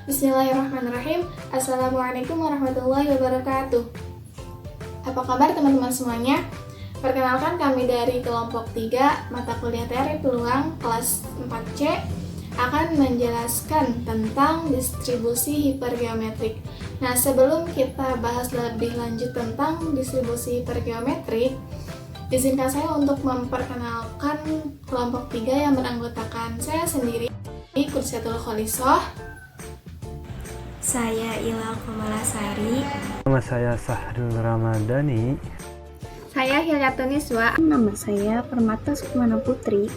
Bismillahirrahmanirrahim. Assalamualaikum warahmatullahi wabarakatuh. Apa kabar teman-teman semuanya? Perkenalkan, kami dari kelompok 3 mata kuliah teori peluang kelas 4C akan menjelaskan tentang distribusi hipergeometrik. Nah, sebelum kita bahas lebih lanjut tentang distribusi hipergeometrik, izinkan saya untuk memperkenalkan kelompok 3 yang beranggotakan saya sendiri, Kursiatul Kholisoh. Saya Ilal Komalasari. Nama saya Sahrul Ramadhani. Saya Hilyatun Niswa. Nama saya Permata Sukmana Putri.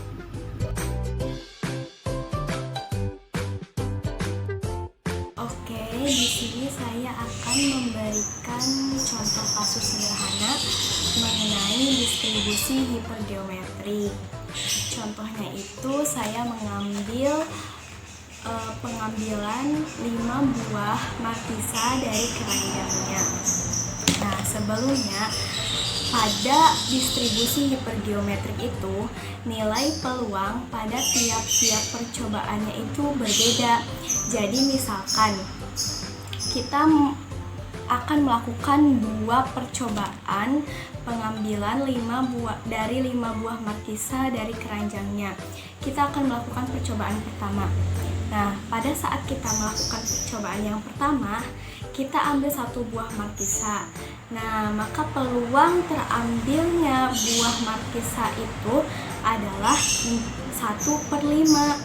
Oke, di sini saya akan memberikan contoh kasus sederhana mengenai distribusi hipergeometrik. Contohnya itu saya mengambil pengambilan 5 buah markisa dari keranjangnya. Nah, sebelumnya pada distribusi hipergeometrik itu nilai peluang pada tiap-tiap percobaannya itu berbeda. Jadi misalkan kita akan melakukan 2 percobaan pengambilan 5 buah markisa dari keranjangnya. Kita akan melakukan percobaan pertama. Nah, pada saat kita melakukan percobaan yang pertama, kita ambil 1 buah markisa. Nah, maka peluang terambilnya buah markisa itu adalah 1/5.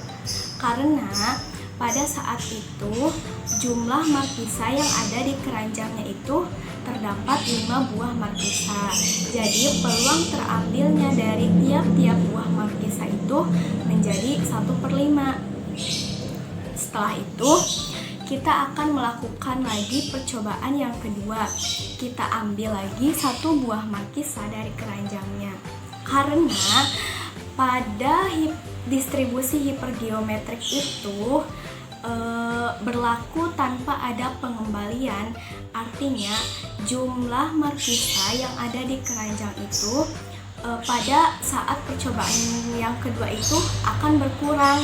Karena pada saat itu jumlah markisa yang ada di keranjangnya itu terdapat 5 buah markisa. Jadi peluang terambilnya dari tiap-tiap buah markisa itu menjadi 1/5. Setelah itu, kita akan melakukan lagi percobaan yang kedua. Kita ambil lagi 1 buah markisa dari keranjangnya. Karena pada distribusi hipergeometrik itu berlaku tanpa ada pengembalian. Artinya, jumlah markisa yang ada di keranjang itu pada saat percobaan yang kedua itu akan berkurang.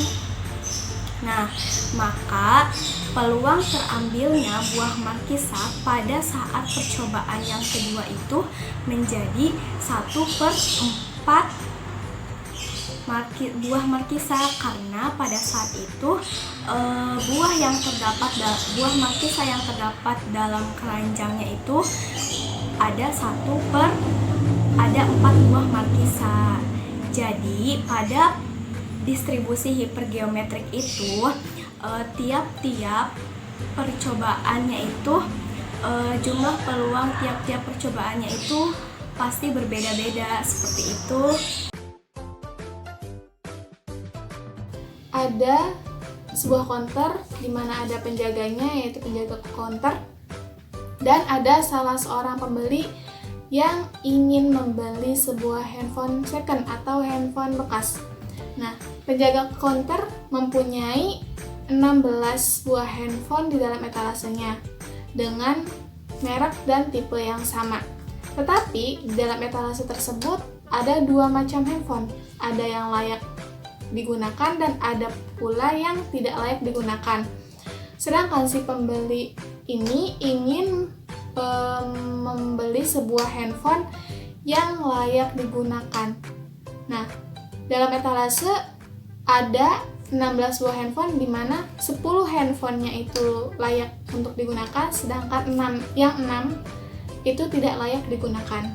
Nah, maka peluang terambilnya buah markisa pada saat percobaan yang kedua itu menjadi 1/4 buah markisa, karena pada saat itu buah markisa yang terdapat dalam keranjangnya itu ada 4 buah markisa. Jadi pada distribusi hipergeometrik itu tiap-tiap percobaannya itu jumlah peluang tiap-tiap percobaannya itu pasti berbeda-beda, seperti itu. Ada sebuah counter di mana ada penjaganya, yaitu penjaga counter, dan ada salah seorang pembeli yang ingin membeli sebuah handphone second atau handphone bekas. Nah, penjaga counter mempunyai 16 buah handphone di dalam etalasenya dengan merek dan tipe yang sama. Tetapi di dalam etalase tersebut ada 2 macam handphone. Ada yang layak digunakan dan ada pula yang tidak layak digunakan. Sedangkan si pembeli ini ingin membeli sebuah handphone yang layak digunakan. Nah, dalam etalase ada 16 buah handphone, di mana 10 handphonenya itu layak untuk digunakan, sedangkan 6 itu tidak layak digunakan.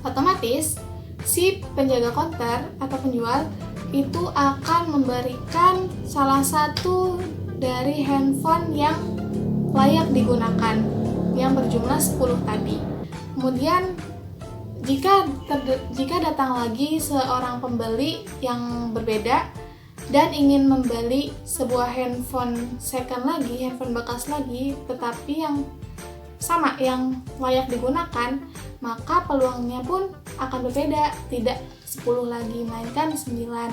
Otomatis si penjaga counter atau penjual itu akan memberikan salah satu dari handphone yang layak digunakan yang berjumlah 10 tadi. Kemudian jika datang lagi seorang pembeli yang berbeda dan ingin membeli sebuah handphone second lagi, handphone bekas lagi, tetapi yang sama, yang layak digunakan, maka peluangnya pun akan berbeda, tidak 10 lagi, melainkan 9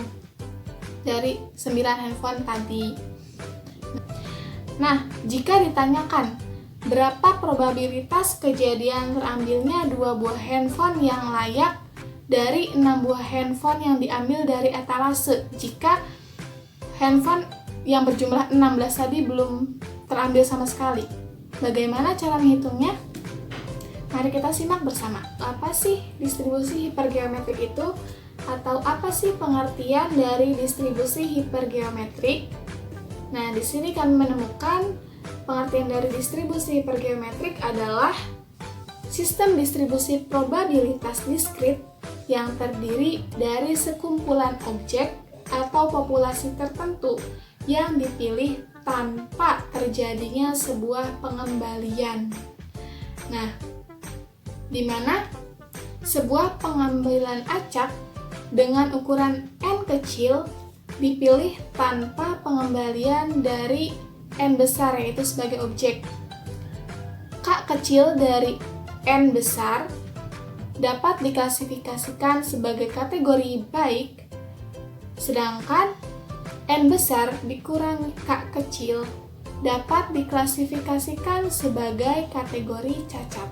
dari 9 handphone tadi. Nah, jika ditanyakan berapa probabilitas kejadian terambilnya 2 buah handphone yang layak dari 6 buah handphone yang diambil dari etalase, jika handphone yang berjumlah 16 tadi belum terambil sama sekali. Bagaimana cara menghitungnya? Mari kita simak bersama. Apa sih distribusi hipergeometrik itu? Atau apa sih pengertian dari distribusi hipergeometrik? Nah, di sini kami menemukan pengertian dari distribusi hipergeometrik adalah sistem distribusi probabilitas diskrit yang terdiri dari sekumpulan objek atau populasi tertentu yang dipilih tanpa terjadinya sebuah pengembalian. Nah, di mana sebuah pengambilan acak dengan ukuran n kecil dipilih tanpa pengembalian dari n besar, yaitu sebagai objek. K kecil dari n besar dapat diklasifikasikan sebagai kategori baik, sedangkan n besar dikurangi k kecil dapat diklasifikasikan sebagai kategori cacat.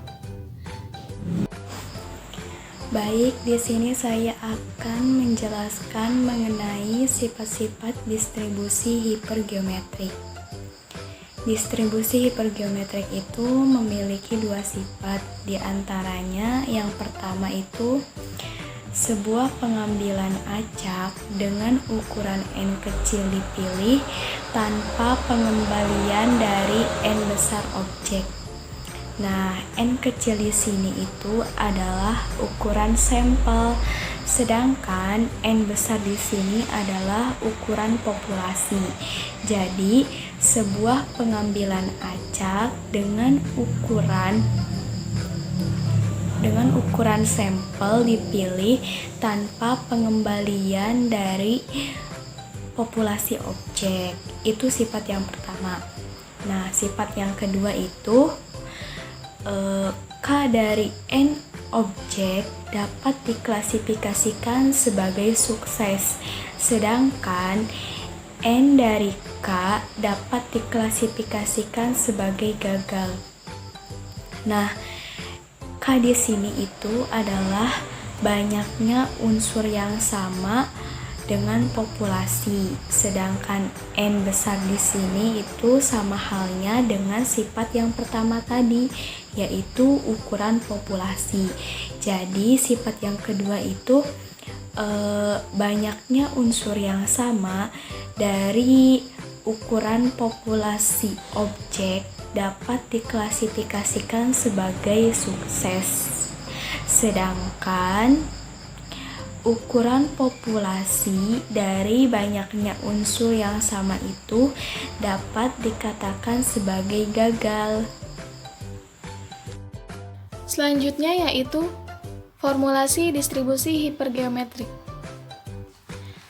Baik, di sini saya akan menjelaskan mengenai sifat-sifat distribusi hipergeometrik. Distribusi hipergeometrik itu memiliki dua sifat, di antaranya yang pertama itu sebuah pengambilan acak dengan ukuran n kecil dipilih tanpa pengembalian dari n besar objek. Nah, n kecil di sini itu adalah ukuran sampel, sedangkan n besar di sini adalah ukuran populasi. Jadi, sebuah pengambilan acak dengan ukuran sampel dipilih tanpa pengembalian dari populasi objek. Itu sifat yang pertama. Nah, sifat yang kedua itu K dari n objek dapat diklasifikasikan sebagai sukses, sedangkan n dari K dapat diklasifikasikan sebagai gagal. Nah, K di sini itu adalah banyaknya unsur yang sama dengan populasi, sedangkan n besar di sini itu sama halnya dengan sifat yang pertama tadi, yaitu ukuran populasi. Jadi sifat yang kedua itu banyaknya unsur yang sama dari ukuran populasi objek dapat diklasifikasikan sebagai sukses, sedangkan ukuran populasi dari banyaknya unsur yang sama itu dapat dikatakan sebagai gagal. Selanjutnya yaitu formulasi distribusi hipergeometrik.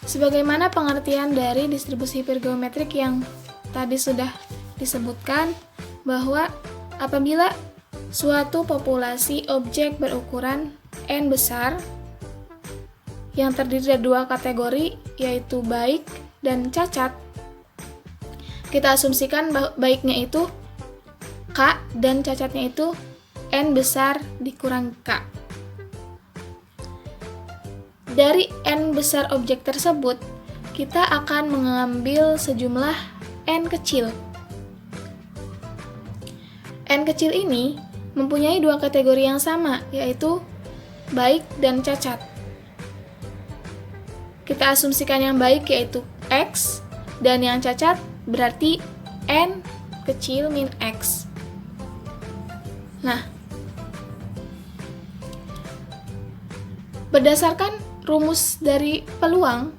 Sebagaimana pengertian dari distribusi hipergeometrik yang tadi sudah disebutkan, bahwa apabila suatu populasi objek berukuran n besar yang terdiri dari dua kategori, yaitu baik dan cacat, kita asumsikan baiknya itu K dan cacatnya itu n besar dikurang K. Dari n besar objek tersebut, kita akan mengambil sejumlah n kecil. N kecil ini mempunyai dua kategori yang sama, yaitu baik dan cacat. Kita asumsikan yang baik yaitu X, dan yang cacat berarti N kecil min X. Nah, berdasarkan rumus dari peluang,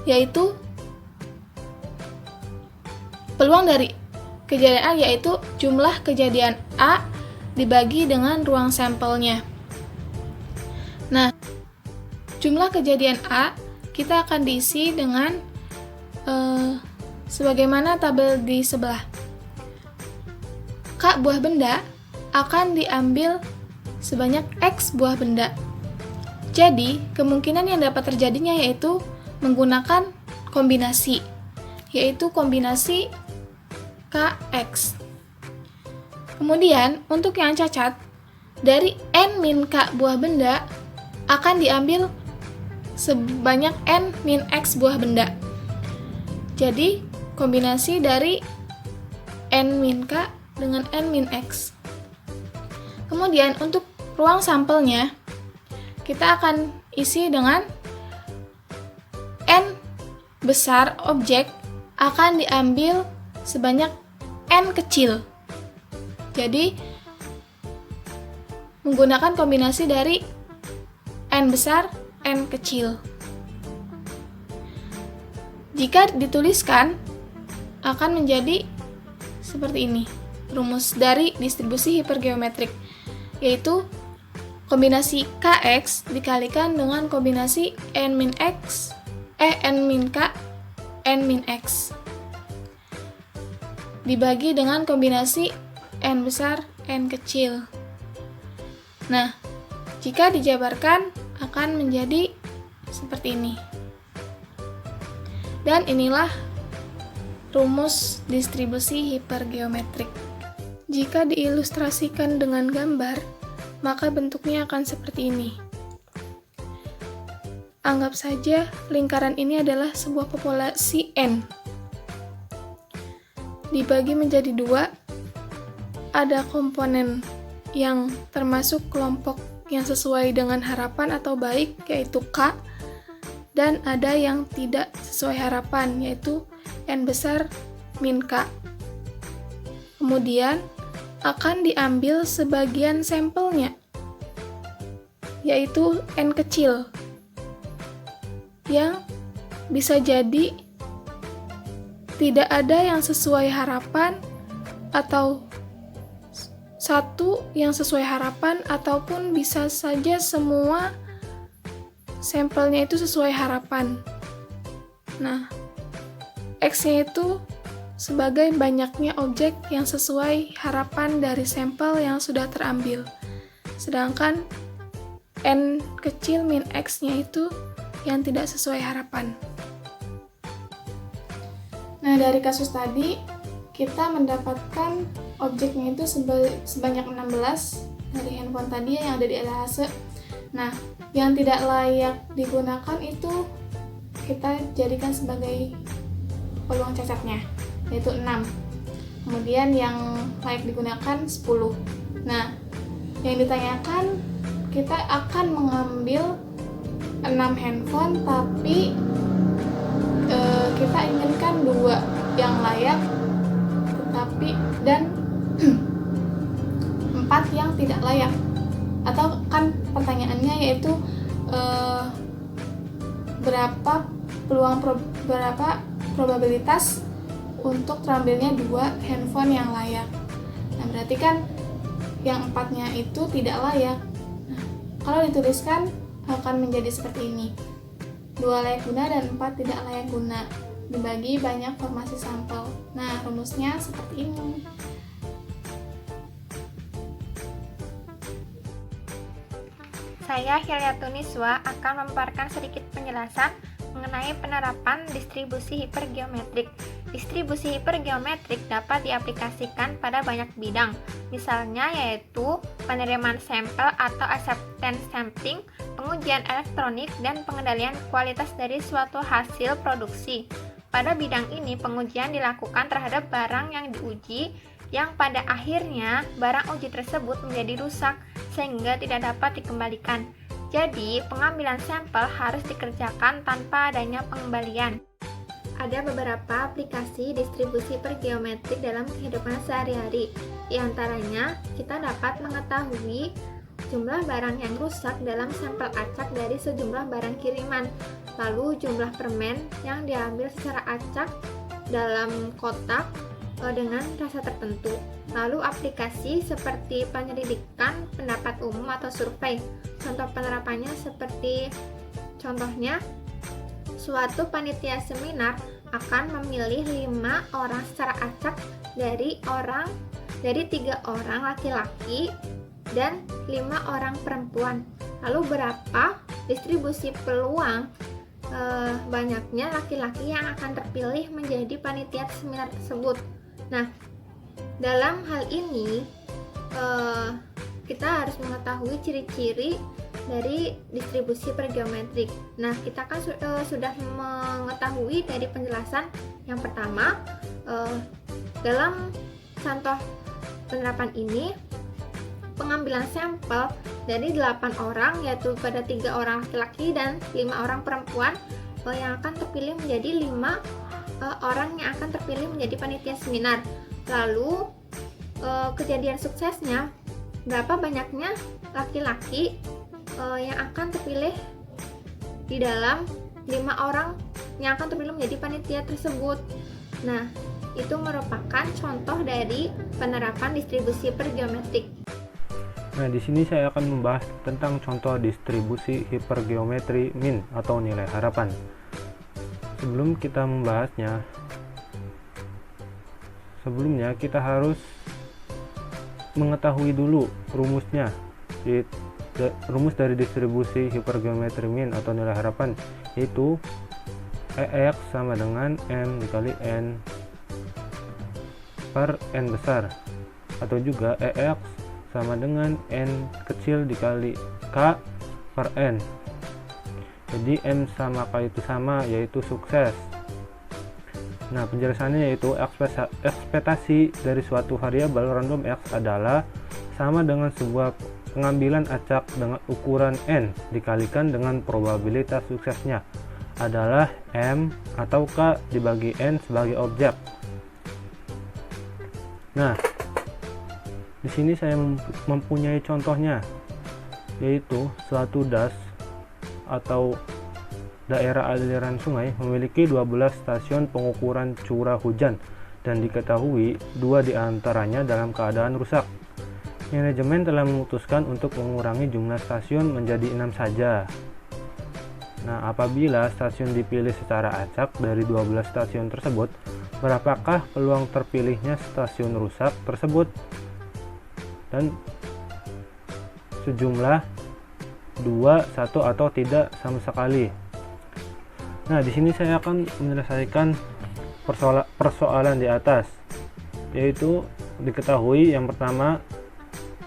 yaitu peluang dari kejadian A yaitu jumlah kejadian A dibagi dengan ruang sampelnya. Nah, jumlah kejadian A kita akan diisi dengan sebagaimana tabel di sebelah. K buah benda akan diambil sebanyak X buah benda. Jadi, kemungkinan yang dapat terjadinya yaitu menggunakan kombinasi, yaitu kombinasi KX. Kemudian, untuk yang cacat, dari N min K buah benda akan diambil sebanyak N min X buah benda. Jadi, kombinasi dari n-k dengan n-x. Kemudian untuk ruang sampelnya, kita akan isi dengan n besar objek akan diambil sebanyak n kecil. Jadi, menggunakan kombinasi dari n besar, n kecil. Jika dituliskan, akan menjadi seperti ini. Rumus dari distribusi hipergeometrik, yaitu kombinasi kx dikalikan dengan kombinasi n-x, n-k, n-x dibagi dengan kombinasi n besar, n kecil. Nah, jika dijabarkan akan menjadi seperti ini. Dan inilah rumus distribusi hipergeometrik. Jika diilustrasikan dengan gambar, maka bentuknya akan seperti ini. Anggap saja lingkaran ini adalah sebuah populasi N. Dibagi menjadi dua, ada komponen yang termasuk kelompok yang sesuai dengan harapan atau baik, yaitu K, dan ada yang tidak sesuai harapan, yaitu N besar min K. Kemudian akan diambil sebagian sampelnya, yaitu N kecil, yang bisa jadi tidak ada yang sesuai harapan, atau satu yang sesuai harapan, ataupun bisa saja semua sampelnya itu sesuai harapan. Nah, X-nya itu sebagai banyaknya objek yang sesuai harapan dari sampel yang sudah terambil. Sedangkan N kecil min X-nya itu yang tidak sesuai harapan. Nah, dari kasus tadi, kita mendapatkan objeknya itu sebanyak 16 dari handphone tadi yang ada di etalase. Nah, yang tidak layak digunakan itu kita jadikan sebagai peluang cacatnya, yaitu 6. Kemudian yang layak digunakan 10. Nah, yang ditanyakan, kita akan mengambil 6 handphone, tapi kita inginkan 2 yang layak, tetapi dan 4 yang tidak layak. Atau kan pertanyaannya yaitu berapa probabilitas untuk terambilnya 2 handphone yang layak. Nah, berarti kan yang 4-nya itu tidak layak. Nah, kalau dituliskan akan menjadi seperti ini. 2 layak guna dan 4 tidak layak guna, dibagi banyak formasi sampel. Nah, rumusnya seperti ini. Saya Hilyatuniswa akan memaparkan sedikit penjelasan mengenai penerapan distribusi hipergeometrik. Distribusi hipergeometrik dapat diaplikasikan pada banyak bidang, misalnya yaitu penerimaan sampel atau acceptance sampling, pengujian elektronik, dan pengendalian kualitas dari suatu hasil produksi. Pada bidang ini, pengujian dilakukan terhadap barang yang diuji, yang pada akhirnya barang uji tersebut menjadi rusak sehingga tidak dapat dikembalikan. Jadi, pengambilan sampel harus dikerjakan tanpa adanya pengembalian. Ada beberapa aplikasi distribusi hipergeometrik dalam kehidupan sehari-hari. Di antaranya, kita dapat mengetahui jumlah barang yang rusak dalam sampel acak dari sejumlah barang kiriman, lalu jumlah permen yang diambil secara acak dalam kotak dengan rasa tertentu. Lalu aplikasi seperti penyelidikan pendapat umum atau survei. Contoh penerapannya seperti contohnya, suatu panitia seminar akan memilih 5 orang secara acak dari 3 orang laki-laki dan 5 orang perempuan. Lalu berapa distribusi peluang banyaknya laki-laki yang akan terpilih menjadi panitia seminar tersebut. Nah, dalam hal ini kita harus mengetahui ciri-ciri dari distribusi pergeometrik. Nah, kita kan sudah mengetahui dari penjelasan yang pertama, dalam contoh penerapan ini pengambilan sampel dari 8 orang, yaitu pada 3 orang laki-laki dan 5 orang perempuan, yang akan terpilih menjadi 5 orang yang akan terpilih menjadi panitia seminar. Lalu kejadian suksesnya, berapa banyaknya laki-laki yang akan terpilih di dalam 5 orang yang akan terpilih menjadi panitia tersebut. Nah, itu merupakan contoh dari penerapan distribusi hipergeometrik. Nah, di sini saya akan membahas tentang contoh distribusi hipergeometri min atau nilai harapan. Sebelum kita membahasnya, sebelumnya kita harus mengetahui dulu rumusnya. Rumus dari distribusi hipergeometri min atau nilai harapan yaitu EX sama dengan M dikali N per N besar, atau juga EX sama dengan N kecil dikali K per N. Jadi M sama K itu sama, yaitu sukses. Nah, penjelasannya yaitu ekspektasi dari suatu variabel random X adalah sama dengan sebuah pengambilan acak dengan ukuran N dikalikan dengan probabilitas suksesnya adalah M atau K dibagi N sebagai objek. Nah, di sini saya mempunyai contohnya, yaitu suatu das atau daerah aliran sungai memiliki 12 stasiun pengukuran curah hujan dan diketahui 2 diantaranya dalam keadaan rusak. Manajemen telah memutuskan untuk mengurangi jumlah stasiun menjadi 6 saja. Nah, apabila stasiun dipilih secara acak dari 12 stasiun tersebut, berapakah peluang terpilihnya stasiun rusak tersebut? Dan sejumlah 2, 1 atau tidak sama sekali. Nah, di sini saya akan menyelesaikan persoalan di atas, yaitu diketahui yang pertama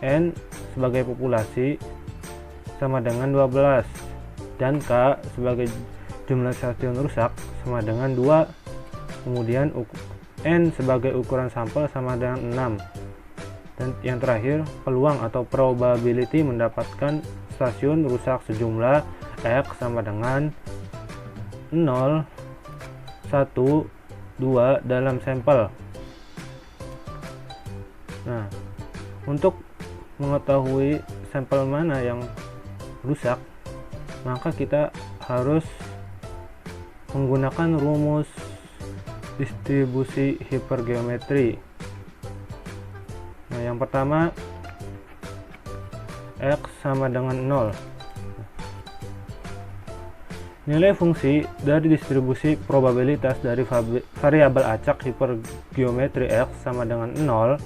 N sebagai populasi sama dengan 12 dan K sebagai jumlah stasiun rusak sama dengan 2, kemudian N sebagai ukuran sampel sama dengan 6, dan yang terakhir peluang atau probability mendapatkan stasiun rusak sejumlah X sama dengan 0, 1, 2 dalam sampel. Nah, untuk mengetahui sampel mana yang rusak, maka kita harus menggunakan rumus distribusi hipergeometri. Nah, yang pertama X sama dengan 0. Nilai fungsi dari distribusi probabilitas dari variabel acak hipergeometri X sama dengan 0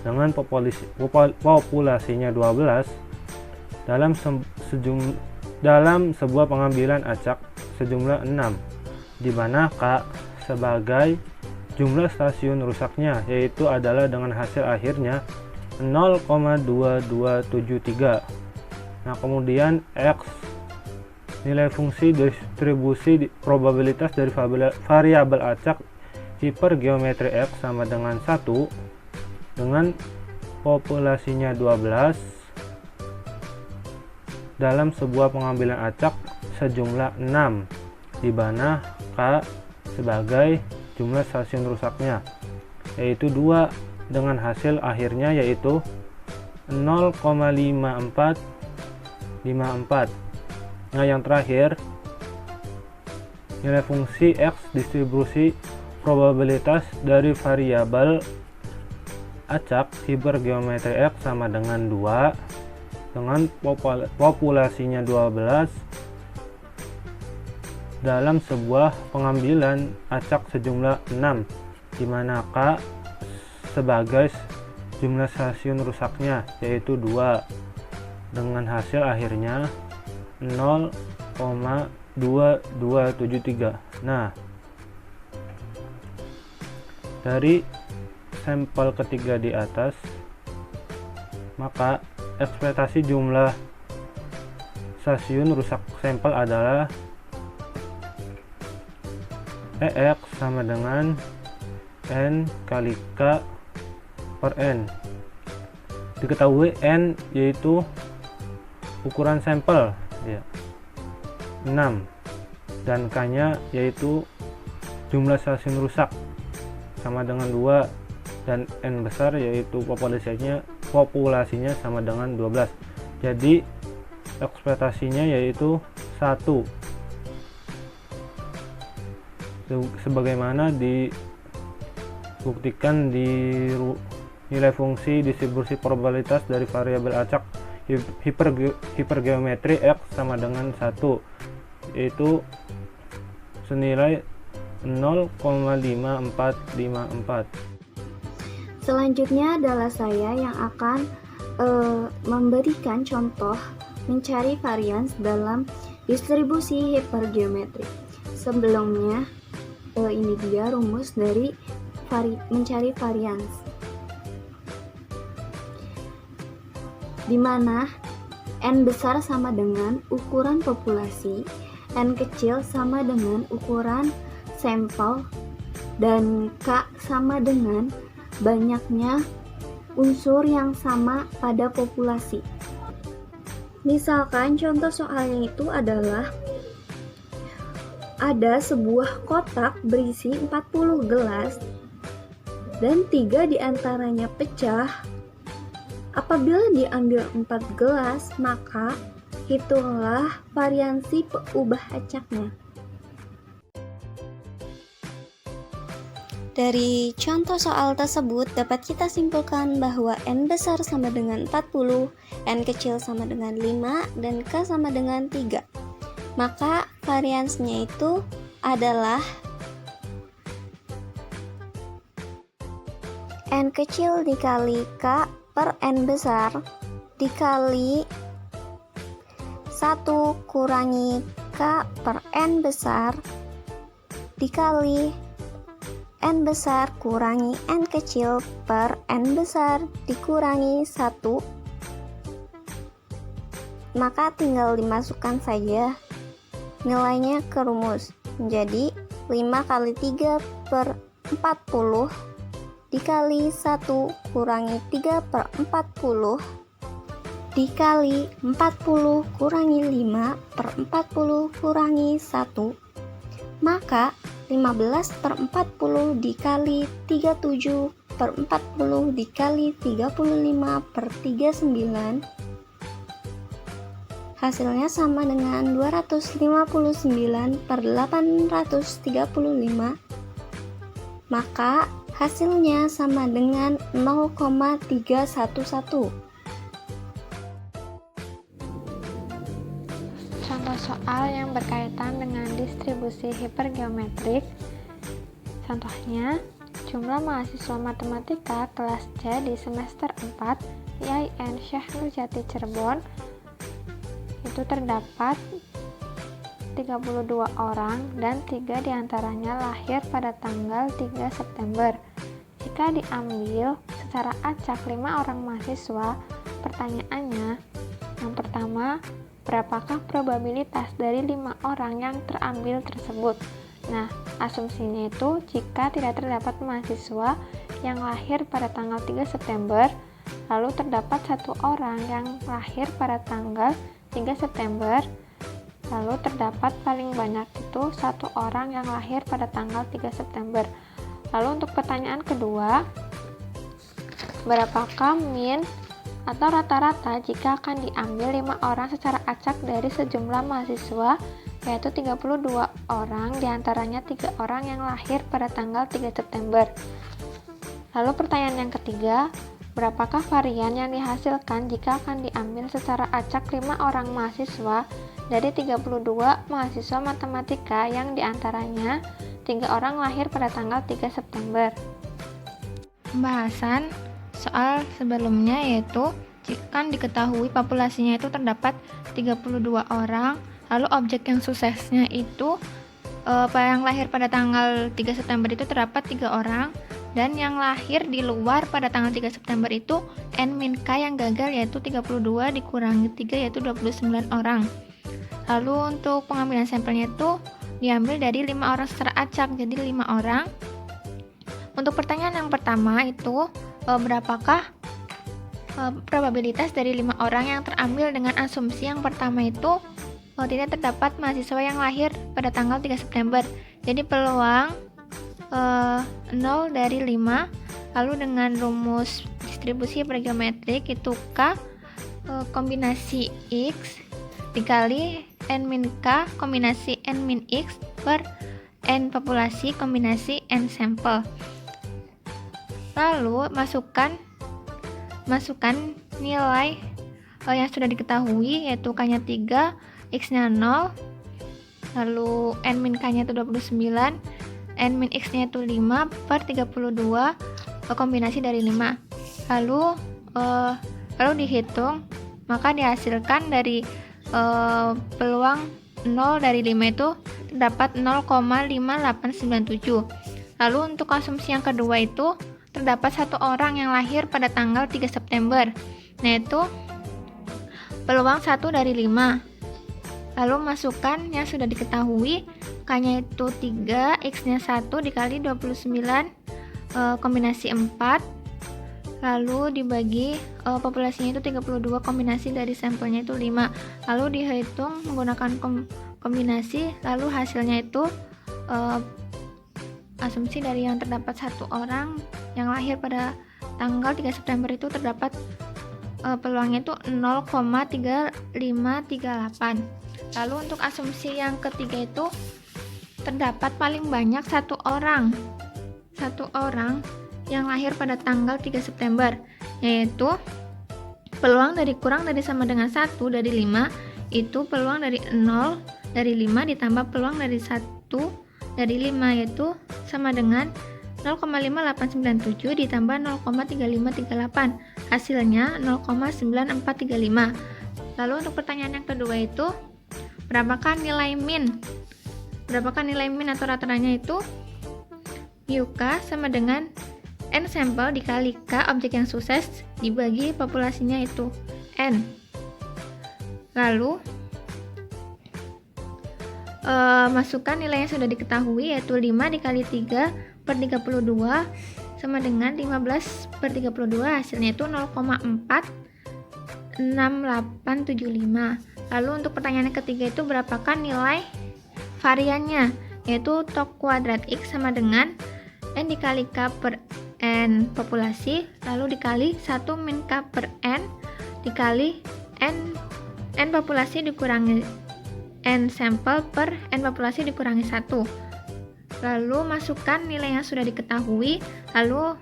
dengan populasinya 12 dalam sebuah pengambilan acak sejumlah 6, di mana K sebagai jumlah stasiun rusaknya, yaitu adalah dengan hasil akhirnya 0,2273. Nah, kemudian X nilai fungsi distribusi probabilitas dari variabel acak hipergeometri X sama dengan 1 dengan populasinya 12 dalam sebuah pengambilan acak sejumlah 6, di mana K sebagai jumlah stasiun rusaknya, yaitu 2 dengan hasil akhirnya yaitu 0,5454. Nah, yang terakhir nilai fungsi X distribusi probabilitas dari variabel acak hipergeometri X sama dengan 2 dengan populasinya 12 dalam sebuah pengambilan acak sejumlah 6, di mana K sebagai jumlah stasiun rusaknya yaitu 2 dengan hasil akhirnya 0,2273. Nah, dari sampel ketiga di atas, maka ekspektasi jumlah stasiun rusak sampel adalah EX sama dengan N kali K per N. Diketahui N yaitu ukuran sampel ya, 6, dan K nya yaitu jumlah stasiun rusak sama dengan 2, dan N besar yaitu populasinya sama dengan 12. Jadi ekspektasinya yaitu 1, sebagaimana dibuktikan di nilai fungsi distribusi probabilitas dari variabel acak hipergeometri X sama dengan 1, yaitu senilai 0,5454. Selanjutnya adalah saya yang akan memberikan contoh mencari varians dalam distribusi hipergeometrik. Sebelumnya, ini dia rumus dari mencari varians, di mana N besar sama dengan ukuran populasi, N kecil sama dengan ukuran sampel, dan K sama dengan banyaknya unsur yang sama pada populasi. Misalkan contoh soalnya itu adalah ada sebuah kotak berisi 40 gelas dan 3 diantaranya pecah. Apabila diambil 4 gelas, maka hitunglah variansi peubah acaknya. Dari contoh soal tersebut dapat kita simpulkan bahwa N besar sama dengan 40, N kecil sama dengan 5, dan K sama dengan 3. Maka variansnya itu adalah N kecil dikali K per N besar dikali 1 kurangi K per N besar dikali N besar kurangi N kecil per N besar dikurangi 1. Maka tinggal dimasukkan saja nilainya ke rumus. Jadi 5 kali 3 per 40 dikali 1 kurangi 3 per 40 dikali 40 kurangi 5 per 40 kurangi 1. Maka 15 per 40 dikali 37 per 40 dikali 35 per 39, hasilnya sama dengan 259 per 835. Maka hasilnya sama dengan 0,311. Contoh soal yang berkaitan dengan distribusi hipergeometrik. Contohnya, jumlah mahasiswa matematika kelas C di semester 4 IAIN Syekh Nurjati Cirebon itu terdapat 32 orang dan 3 diantaranya lahir pada tanggal 3 September. Jika diambil secara acak 5 orang mahasiswa, pertanyaannya yang pertama, berapakah probabilitas dari 5 orang yang terambil tersebut? Nah, asumsinya itu jika tidak terdapat mahasiswa yang lahir pada tanggal 3 September, lalu terdapat 1 orang yang lahir pada tanggal 3 September, lalu terdapat paling banyak itu 1 orang yang lahir pada tanggal 3 September. Lalu untuk pertanyaan kedua, berapakah min atau rata-rata jika akan diambil 5 orang secara acak dari sejumlah mahasiswa, yaitu 32 orang, diantaranya 3 orang yang lahir pada tanggal 3 September. Lalu pertanyaan yang ketiga, berapakah varian yang dihasilkan jika akan diambil secara acak 5 orang mahasiswa dari 32 mahasiswa matematika yang diantaranya 3 orang lahir pada tanggal 3 September. Pembahasan soal sebelumnya yaitu jika diketahui populasinya itu terdapat 32 orang, lalu objek yang suksesnya itu yang lahir pada tanggal 3 September itu terdapat 3 orang, dan yang lahir di luar pada tanggal 3 September itu N min K yang gagal yaitu 32 dikurangi 3 yaitu 29 orang. Lalu untuk pengambilan sampelnya itu diambil dari 5 orang secara acak, jadi 5 orang. Untuk pertanyaan yang pertama itu berapakah probabilitas dari 5 orang yang terambil dengan asumsi yang pertama itu tidak terdapat mahasiswa yang lahir pada tanggal 3 September. Jadi peluang 0 dari 5, lalu dengan rumus distribusi hipergeometrik itu K kombinasi X dikali N min K kombinasi N min X per N populasi kombinasi N sampel. Lalu masukkan nilai yang sudah diketahui, yaitu K-nya 3, X-nya 0, lalu N min K-nya itu 29, N min X-nya itu 5 per 32 kombinasi dari 5. Lalu dihitung, maka dihasilkan dari peluang 0 dari 5 itu terdapat 0,5897. Lalu untuk asumsi yang kedua itu terdapat 1 orang yang lahir pada tanggal 3 September. Nah, itu peluang 1 dari 5. Lalu masukkan yang sudah diketahui, K-nya itu 3, X-nya 1 dikali 29 kombinasi 4. Lalu dibagi populasinya itu 32, kombinasi dari sampelnya itu 5. Lalu dihitung menggunakan kombinasi, lalu hasilnya itu asumsi dari yang terdapat 1 orang yang lahir pada tanggal 3 September itu terdapat peluangnya itu 0,3538. Lalu untuk asumsi yang ketiga itu terdapat paling banyak 1 orang yang lahir pada tanggal 3 September, yaitu peluang dari kurang dari sama dengan 1 dari 5 itu peluang dari 0 dari 5 ditambah peluang dari 1 dari 5, yaitu sama dengan 0,5897 ditambah 0,3538, hasilnya 0,9435. Lalu untuk pertanyaan yang kedua itu berapakah nilai min atau rata-ratanya itu UK sama dengan N sampel dikali K objek yang sukses dibagi populasinya itu N. Lalu masukkan nilai yang sudah diketahui, yaitu 5 dikali 3 per 32 sama dengan 15 per 32, hasilnya itu 0,46875. Lalu untuk pertanyaan yang ketiga itu berapakah nilai variannya, yaitu tok kuadrat X sama dengan N dikali K per N populasi, lalu dikali 1 min K per N dikali N populasi dikurangi N sampel per N populasi dikurangi 1. Lalu masukkan nilai yang sudah diketahui, lalu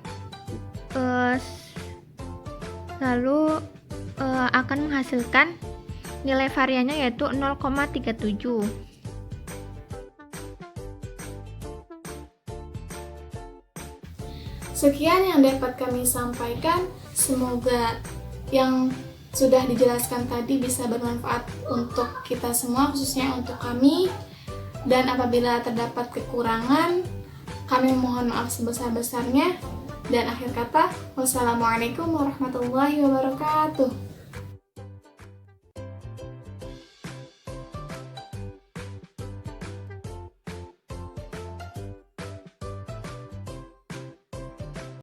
akan menghasilkan nilai variannya yaitu 0,37. Sekian yang dapat kami sampaikan. Semoga yang sudah dijelaskan tadi bisa bermanfaat untuk kita semua, khususnya untuk kami. Dan apabila terdapat kekurangan, kami mohon maaf sebesar-besarnya. Dan akhir kata, wassalamualaikum warahmatullahi wabarakatuh.